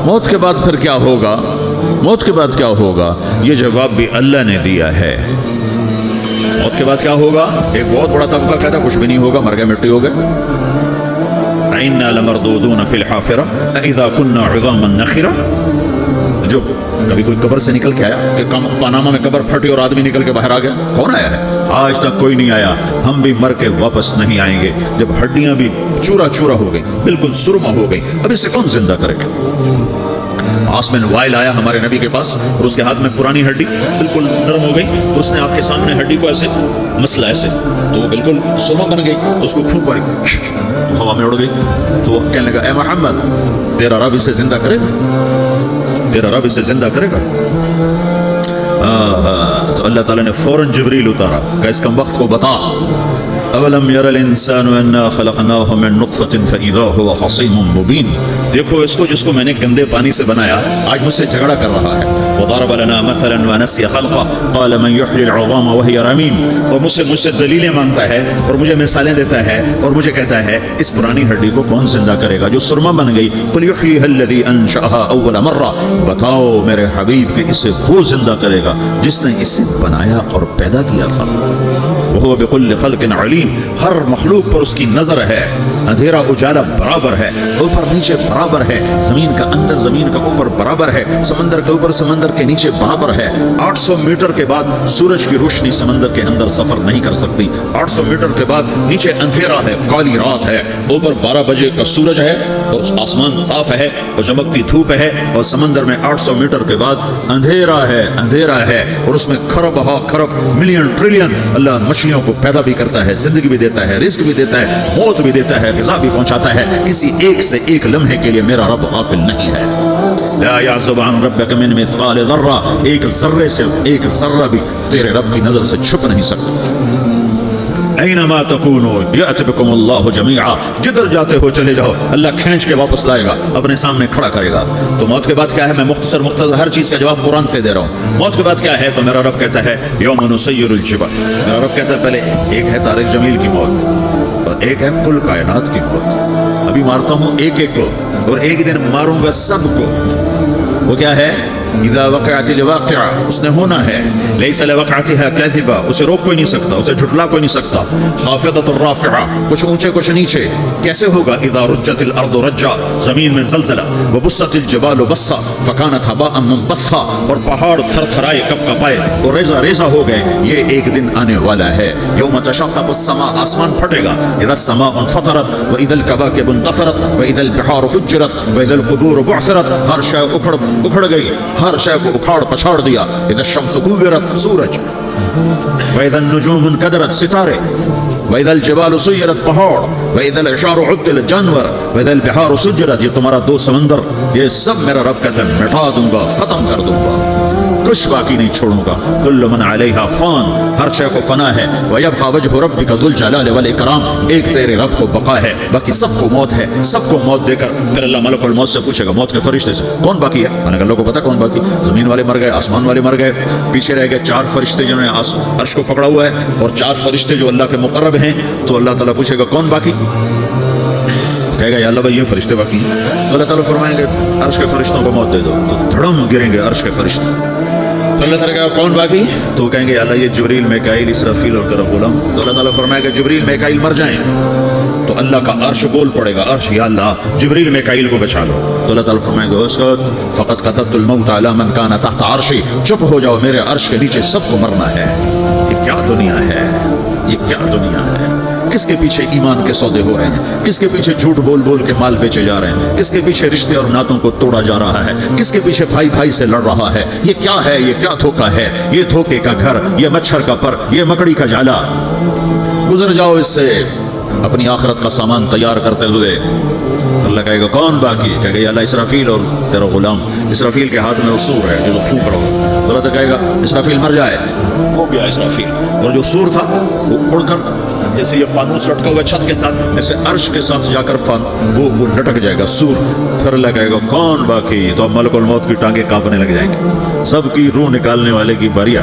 موت کے بعد پھر کیا ہوگا؟ موت کے بعد کیا ہوگا؟ یہ جواب بھی اللہ نے دیا ہے۔ موت کے بعد کیا ہوگا؟ ایک بہت بڑا طبقہ کہتا ہے کچھ بھی نہیں ہوگا، مر گئے، مٹی ہو گئے۔ اِنَّا لَمَرْدُودُونَ فِي الْحَافِرَةِ أَإِذَا كُنَّا عِظَامًا نَخِرَةً۔ جو کبھی کوئی قبر سے نکل کے آیا کہ پاناما میں قبر پھٹی اور آدمی نکل کے باہر آ گیا؟ کون آیا ہے؟ آج تک کوئی نہیں آیا۔ ہم بھی مر کے واپس نہیں آئیں گے جب ہڈیاں بھی چورا چورا ہو گئی، بالکل سرما ہو گئی، اب اسے کون زندہ کرے گا؟ عاص بن وائل آیا ہمارے نبی کے پاس اور اس کے ہاتھ میں پرانی ہڈی بالکل نرم ہو گئی، اس نے آپ کے سامنے ہڈی کو ایسے مسلا ایسے تو وہ بالکل سرما بن گئی، اس کو پھونک ماری، ہوا میں اڑ گئی۔ تو وہ کہنے لگا اے محمد تیرا رب اسے زندہ کرے گا؟ تیرا رب اسے زندہ کرے گا؟ تو اللہ تعالیٰ نے فوراً جبریل اتارا کہ اس کم وقت کو بتا، اولم یر الانسان انا خلقناہ من نطفۃ فاذا هو خصیم مبین۔ دیکھو اس کو جس کو میں نے گندے پانی سے بنایا آج مجھ سے جھگڑا کر رہا ہے۔ وضرب لنا مثلا ونسی خلقہ قال من یحیی العظام وہی رمیم۔ اور مجھ سے دلیلیں مانگتا ہے اور مجھے مثالیں دیتا ہے اور مجھے کہتا ہے اس پرانی ہڈی کو کون زندہ کرے گا جو سرما بن گئی؟ قل یحییھا الذی انشأھا اول مرہ، بتاؤ میرے حبیب کہ اسے وہ زندہ کرے گا جس نے اسے بنایا اور پیدا کیا تھا۔ وہو بکل خلق علیم، ہر مخلوق پر اس کی نظر ہے، اندھیرا اجالا برابر ہے، اوپر نیچے برابر ہے، زمین کا اندر زمین کا اوپر برابر ہے، سمندر کے اوپر سمندر کے نیچے برابر ہے۔ 800 میٹر کے بعد سورج کی روشنی سمندر کے اندر سفر نہیں کر سکتی، 800 میٹر کے بعد نیچے اندھیرا ہے، کالی رات ہے، اوپر 12 بجے کا سورج ہے اور آسمان صاف ہے اور چمکتی دھوپ ہے، اور سمندر میں 800 میٹر کے بعد اندھیرا ہے، اندھیرا ہے، اور اس میں کھرب ہا کھرب ملین ٹریلین اللہ مچھلیوں کو پیدا بھی کرتا ہے، زندگی بھی دیتا ہے، رزق بھی دیتا ہے، موت بھی دیتا ہے، غذا بھی پہنچاتا ہے۔ کسی ایک سے ایک لمحے کے لیے میرا رب غافل نہیں ہے۔ لا يعزب عن ربك من مثقال ذرہ، ایک ذرے سے ایک ذرہ بھی تیرے رب کی نظر سے چھپ نہیں سکتا۔ اینما تکونوا یأتی بکم اللہ جمیعا، جدھر جاتے ہو چلے جاؤ، اللہ کھینچ کے واپس لائے گا، اپنے سامنے کھڑا کرے گا۔ تو موت کے بعد کیا ہے؟ میں مختصر ہر چیز کا جواب قرآن سے دے رہا ہوں۔ موت کے بعد کیا ہے؟ تو میرا رب کہتا ہے یوم نسیر الجبال، میرا رب کہتا ہے پہلے ایک ہے طارق جمیل کی موت اور ایک ہے کل کائنات کی موت۔ ابھی مارتا ہوں ایک ایک کو اور ایک دن ماروں گا سب کو۔ وہ کیا ہے؟ اذا وقعت الواقعہ، اس نے ہونا ہے، لیس لوقعتها کاذبہ، اسے روک کوئی نہیں سکتا، اسے جھٹلا کوئی نہیں سکتا۔ خافضۃ الرافعہ، کچھ اونچے کچھ نیچے۔ کیسے ہوگا؟ اذا رجت الارض رجا، زمین میں زلزلہ، وبست الجبال بسا فکانت هباء منبثا، اور پہاڑ تھر تھرائے کپ کپائے اور ریزہ ریزہ ہو گئے۔ یہ ایک دن آنے والا ہے، یوم تشقق السماء، آسمان پھٹے گا، اذا السماء انفطرت واذا الكواكب انتثرت واذا البحار فجرت واذا القبور بعثرت، ہر شے اکھڑ گئی، ہر شے کو اکھاڑ پچھاڑ دیا۔ اذا الشمس كورت، سورج، واذا النجوم انكدرت، ستارے، واذا الجبال سيرت، پہاڑ، واذا العشار عطلت، جانور، واذا البحار سجرت، یہ تمہارا دو سمندر، یہ سب میرا رب کہتا ہے مٹا دوں گا، ختم کر دوں گا، کچھ باقی نہیں چھوڑوں گا۔ کل من علیہا فان، ہر شے کو فنا ہے، ویبقى وجہ ربک ذو الجلال والاکرام، ایک تیرے رب کو بقا ہے، باقی سب کو موت ہے۔ سب کو موت دے کر پھر اللہ ملک الموت سے پوچھے گا، موت کے فرشتے سے کون باقی ہے؟ میں نے کہا اللہ کو پتا کون باقی؟ زمین والے مر گئے، آسمان والے مر گئے، پیچھے رہ گئے 4 فرشتے جنہوں نے عرش کو پکڑا ہوا ہے اور 4 فرشتے جو اللہ کے مقرب ہیں۔ تو اللہ تعالیٰ پوچھے گا کون باقی؟ کہے گا یا اللہ بھائی یہ فرشتے باقی ہیں۔ تو اللہ تعالیٰ فرمائیں گے عرش کے فرشتوں کو موت دے دو، تو دھڑم گریں گے عرش کے فرشتے۔ تو اللہ تعالیٰ کہا کون باقی؟ تو کہیں گے اللہ یہ جبریل میکائیل اسرافیل اور تیرا غلام۔ تو اللہ تعالیٰ فرمائے گا جبریل میکائیل مر جائیں، تو اللہ کا عرش بول پڑے گا، عرش یا اللہ جبریل میکائیل کو بچا لو۔ تو اللہ تعالیٰ فرمائے گا اسکت فقط كتبت الموت على من كان تحت عرشی، چپ ہو جاؤ، میرے عرش کے نیچے سب کو مرنا ہے۔ یہ کیا دنیا ہے؟ یہ کیا دنیا ہے؟ کس کے پیچھے ایمان کے سودے ہو رہے ہیں؟ کس کے پیچھے جھوٹ بول بول کے مال بیچے جا رہے ہیں؟ کس کے پیچھے رشتے اور ناتوں کو توڑا جا رہا ہے؟ کس کے پیچھے بھائی بھائی سے لڑ رہا ہے؟ یہ کیا ہے؟ یہ کیا دھوکہ ہے؟ یہ دھوکے کا گھر، یہ مچھر کا پر، یہ مکڑی کا جالا۔ گزر جاؤ اس سے اپنی آخرت کا سامان تیار کرتے ہوئے۔ اللہ کہے گا کون باقی؟ کہے گا یا اللہ اسرافیل اور تیرا غلام۔ اسرافیل کے ہاتھ میں وہ سور ہے جو پھونک رہا ہو، تو اللہ کہے گا اسرافیل مر جائے، ہو گیا اسرافیل، اور جو سور تھا وہ اڑ کر جیسے یہ فانوس لٹکا ہوا چھت کے ساتھ ایسے عرش کے ساتھ جا کر وہ لٹک جائے گا سور۔ پھر اللہ کہے گا کون باقی؟ تو اب ملک الموت کی ٹانگیں کانپنے لگ جائیں گی، سب کی روح نکالنے والے کی باری آ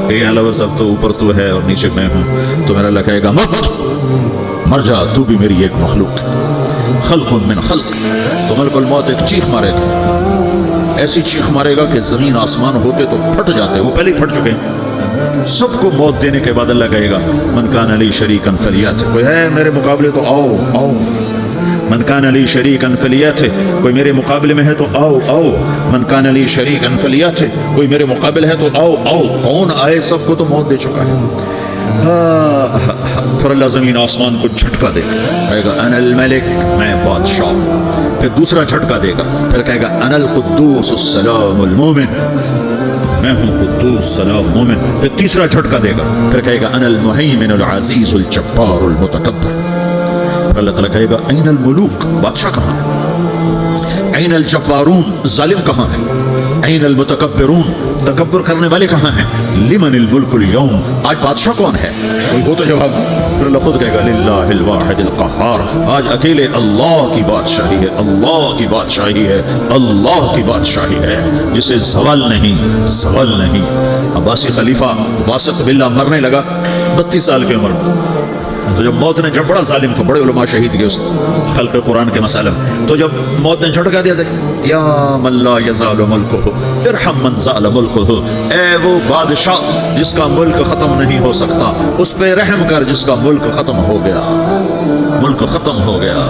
گئی۔ اللہ سب تو اوپر تو ہے اور نیچے میں ہوں۔ تو میرا اللہ کہے گا مر جا، تو بھی میری ایک مخلوق، خلق من خلق۔ تو ملک الموت ایک چیخ مارے گا، ایسی چیخ مارے گا کہ زمین آسمان ہوتے تو پھٹ جاتے، وہ پہلے ہی پھٹ چکے ہیں۔ سب کو موت دینے کے بعد اللہ کہے گا من کان لی شریکا فلیاتہ، کوئی ہے میرے مقابلے تو آؤ آؤ، من کان لی شریکا فلیاتہ، کوئی میرے مقابلے میں ہے تو آؤ آؤ، من کان لی شریکا فلیاتہ، کوئی میرے مقابلے ہے تو آؤ آؤ، کون آئے؟ سب کو تو موت دے چکا ہے۔ پھر اللہ زمین آسمان کو جھٹکا دے گا، کہے گا انا الملک، میں بادشاہ۔ پھر دوسرا جھٹکا دے گا، پھر کہے گا انا القدوس السلام المومن، میں ہوں قدوس سلام مومن۔ پھر تیسرا جھٹکا دے گا، پھر کہے گا انا المہیمن العزیز الجبار المتکبر۔ پھر اللہ تعالیٰ کہے گا این الملوک، بادشاہ کہاں ہے؟ این الجبارون، ظالم کہاں ہے؟ این المتکبرون، تکبر کرنے والے کہاں ہیں؟ لمن الملک اليوم، آج بادشاہ کون ہے؟ کوئی ہو تو جواب۔ پھر اللہ خود کہے گا للہ الواحد القہار، آج اکیلے اللہ کی بادشاہی ہے، اللہ کی بادشاہی ہے، اللہ کی بادشاہی ہے جسے زوال نہیں، زوال نہیں۔ عباسی خلیفہ واسق باللہ مرنے لگا 32 سال کی عمر میں، تو جب موت نے، جب بڑا ظالم تھا، بڑے علماء شہید گئے اس خلق قرآن کے مسائل میں، تو جب موت نے جھٹکا دیا تھا یا من لا یزال ملکہ ارحم من زال ملکہ، اے وہ بادشاہ جس کا ملک ختم نہیں ہو سکتا، اس پہ رحم کر جس کا ملک ختم ہو گیا، ملک ختم ہو گیا۔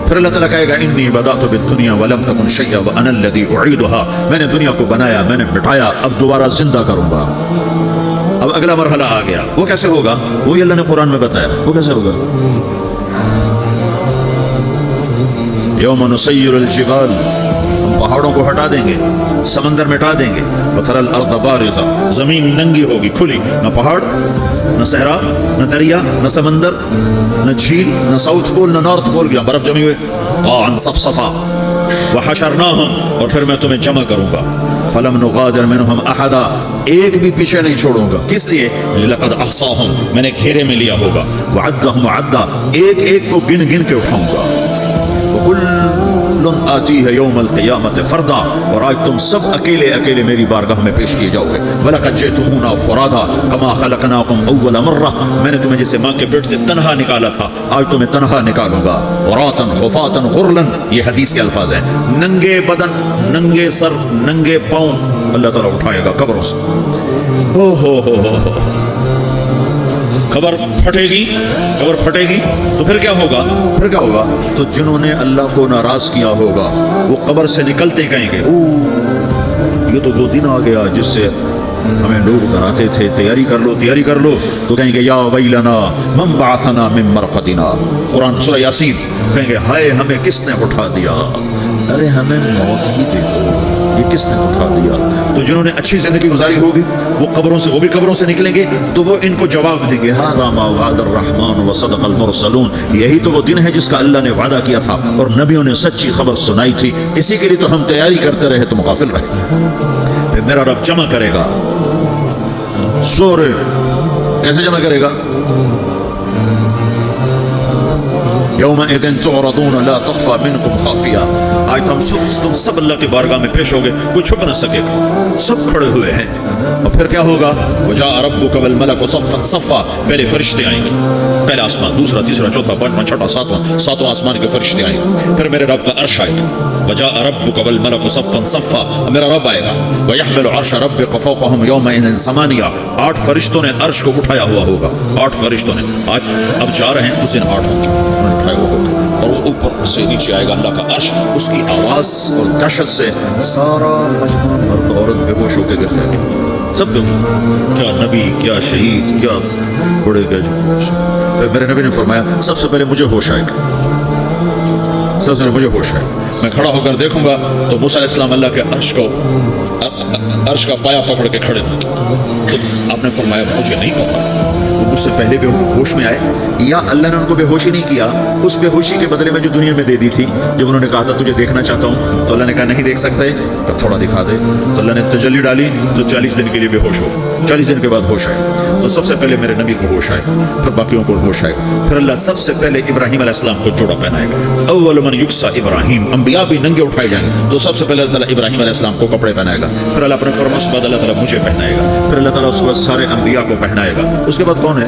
پھر اللہ تعالیٰ کہے گا انی بدأت بالدنیا ولم تکن شیئا وانا الذی اعیدها، میں نے دنیا کو بنایا، میں نے مٹایا، اب دوبارہ زندہ کروں گا۔ اب اگلا مرحلہ آ گیا، وہ کیسے ہوگا؟ وہی اللہ نے قرآن میں بتایا، وہ کیسے ہوگا؟ یوم نسیر الجبال، ہم پہاڑوں کو ہٹا دیں گے، سمندر مٹا دیں گے، وتری الارض بارزہ، زمین ننگی ہوگی، کھلی، نہ پہاڑ، نہ صحرا، نہ دریا، نہ سمندر، نہ جھیل، نہ ساؤتھ پول، نہ نارتھ پول، جہاں برف جمی ہوئے، قاعا صفصفا، وحشرناہم، اور پھر میں تمہیں جمع کروں گا، فلم نغادر منہم احدا، ایک بھی پیچھے نہیں چھوڑوں گا، کس لیے؟ لقد احصاہم، میں نے گھیرے میں لیا ہوگا، وعدہم عدا، ایک ایک کو گن گن کے اٹھاؤں گا، وکل آتیہ یوم القیامت فردا، اور آج تم سب اکیلے اکیلے میری بارگاہ میں پیش کیے جاؤ گے، وَلَقَدْ جِئْتُمُونَا فُرَادَا كَمَا خَلَقْنَاكُمْ أَوَّلَ مَرَّةٍ، میں نے تمہیں جیسے ماں کے پیٹ سے تنہا نکالا تھا، آج تمہیں تنہا نکالوں گا، عُرَاةً حُفَاةً غُرْلًا، یہ حدیث کے الفاظ ہیں، ننگے بدن، ننگے سر، ننگے پاؤں اللہ تعالیٰ اٹھائے گا قبروں سے۔ ہو خبر پھٹے گی، خبر پھٹے گی تو پھر کیا ہوگا؟ پھر کیا ہوگا؟ تو جنہوں نے اللہ کو ناراض کیا ہوگا وہ قبر سے نکلتے کہیں گے یہ تو وہ دن آ گیا جس سے ہمیں لوگ ڈراتے تھے، تیاری کر لو تیاری کر لو، تو کہیں گے یا ویلنا من بعثنا من مرقدنا، قرآن سورہ یاسین، کہیں گے ہائے ہمیں کس نے اٹھا دیا، ارے ہمیں موت ہی دے دو، یہ کس نے اٹھا دیا۔ تو جنہوں نے اچھی زندگی گزاری ہوگی وہ قبروں سے، وہ بھی قبروں سے نکلیں گے تو وہ ان کو جواب دیں گے ھذا ما وعد الرحمن وصدق المرسلون، یہی تو وہ دن ہے جس کا اللہ نے وعدہ کیا تھا اور نبیوں نے سچی خبر سنائی تھی، اسی کے لیے تو ہم تیاری کرتے رہے، تم غافل رہے۔ پھر میرا رب جمع کرے گا، سورے کیسے جمع کرے گا؟ یومئذ تعرضون لا تخفى منکم خافیہ، آج تم سب اللہ کی بارگاہ میں پیش ہوگے، کوئی چھپ نہ سکے گا، سب کھڑے ہوئے ہیں۔ اور پھر کیا ہوگا؟ وجاء ربک والملک صفا صفا، پہلے فرشتے آئیں گے، پہلا آسمان، دوسرا، تیسرا، چوتھا، پانچواں، چھٹا، ساتواں آسمان کے فرشتے آئیں گے، پھر میرے رب کا عرش آئے گا، وجاء ربک والملک صفا صفا، میرا رب آئے گا، ویحمل عرش ربک فوقہم یومئذ ثمانیہ، 8 فرشتوں نے عرش کو اٹھایا ہوا ہوگا، 8 فرشتوں نے، آج اب جا رہے ہیں، اس دن 8 ہوں گے، اور وہ اوپر سے نیچے آئے گا اللہ کا عرش، اس کی آواز اور دہشت سے سارا مجمع مرد عورت بے ہوش ہو کے گر جائے گا، سب بے ہوش، کیا نبی، کیا شہید، کیا بڑے گئے جو۔ میرے نبی نے فرمایا سب سے پہلے مجھے ہوش آئے گا، سب سے پہلے مجھے ہوش آئے، میں کھڑا ہو کر دیکھوں گا تو موسیٰ علیہ السلام اللہ کے عرش کا پایا پکڑ کے کھڑے ہوں گے، تو آپ نے فرمایا مجھے نہیں پتا وہ مجھ سے پہلے بھی ہوش میں آئے یا اللہ نے ان کو بے ہوشی نہیں کیا، اس بے ہوشی کے بدلے میں جو دنیا میں دے دی تھی، جب انہوں نے کہا تھا تجھے دیکھنا چاہتا ہوں تو اللہ نے کہا نہیں دیکھ سکتے، تب تھوڑا دکھا دے، تو اللہ نے تجلی ڈالی تو 40 دن کے لیے بے ہوش ہو، 40 دن کے بعد ہوش آئے، تو سب سے پہلے میرے نبی کو ہوش آئے، پھر باقیوں کو ہوش آئے، پھر اللہ سب سے پہلے ابراہیم علیہ السلام کو جوڑا پہنائے گا، اول من یکسا ابراہیم، انبیاء بھی ننگے اٹھائے جائیں گے، تو سب سے پہلے اللہ تعالیٰ ابراہیم علیہ السلام کو کپڑے پہنائے گا، پھر اللہ اپنے فرمان کے بعد اللہ تعالیٰ مجھے پہنائے گا، پھر اللہ تعالیٰ اس کے بعد سارے انبیاء کو پہنائے گا، اس کے بعد کون ہے؟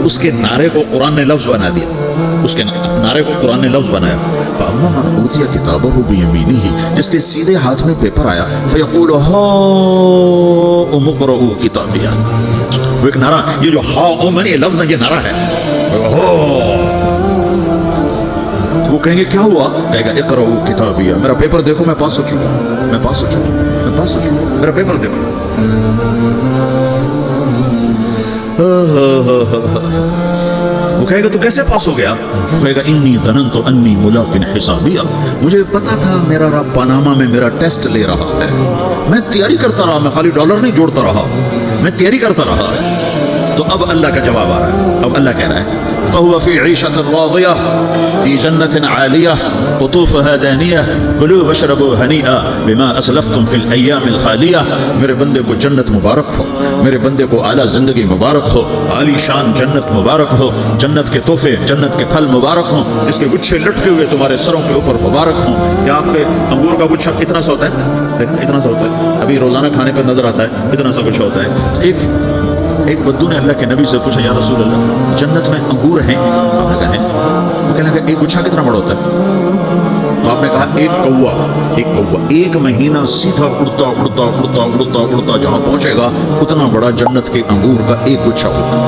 تو اس کے نعرے کو قرآن نے لفظ بنا دیا, اس کے نعرے کو قرآن نے لفظ بنایا. فَأَمَّا مَنْ أُوتِيَ كِتَابَهُ بِيَمِينِهِ, جس کے سیدھے ہاتھ میں پیپر آیا, فَيَقُولُ هَاؤُمُ اقْرَءُوا كِتَابِيَهْ, وہ ایک نعرہ, یہ جو ہاؤم ہے یہ لفظ یہ نعرہ ہے. وہ کہیں گے کیا ہوا؟ کہے گا اقرأوا کتابیہ, میرا پیپر دیکھو, میں پاس ہو چکا, میں پاس ہو چکا, میں پاس ہو چکا, میرا پیپر دیکھو. وہ کہے گا تو کیسے پاس ہو گیا؟ کہے گا انی ظننت انی ملاق حسابیہ, مجھے پتا تھا میرا رب پاناما میں میرا ٹیسٹ لے رہا ہے, میں تیاری کرتا رہا, میں خالی ڈالر نہیں جوڑتا رہا, میں تیاری کرتا رہا. تو اب اللہ کا جواب آ رہا ہے, اب اللہ کہہ رہا ہے فَهُوَ فِي عِيشَةٍ رَاضِيَةٍ فِي جَنَّةٍ عَالِيَةٍ قُطُوفُهَا دَانِيَةٌ كُلُوا وَاشْرَبُوا هَنِيئًا بِمَا أَسْلَفْتُمْ فِي الْأَيَّامِ الْخَالِيَةِ. میرے بندے کو جنت مبارک ہو, میرے بندے کو اعلیٰ زندگی مبارک ہو, عالی شان جنت مبارک ہو, جنت کے تحفے, جنت کے پھل مبارک ہوں, جس کے گچھے لٹکے ہوئے تمہارے سروں کے اوپر مبارک ہوں. کیا آپ کے انگور کا گچھا اتنا سا ہوتا ہے, اتنا سا ہوتا ہے, ابھی روزانہ کھانے پر نظر آتا ہے, اتنا سا گچھا ہوتا ہے. ایک بدو نے اللہ کے نبی سے پوچھا, یا رسول اللہ جنت میں انگور ہیں؟ آپ نے کہا ہیں. وہ کہنے لگا ایک گچھا کتنا بڑا ہوتا ہے؟ تو آپ نے کہا ایک کوا, ایک مہینہ سیدھا اڑتا اڑتا اڑتا اڑتا اڑتا جہاں پہنچے گا اتنا بڑا جنت کے انگور کا ایک گچھا ہوگا.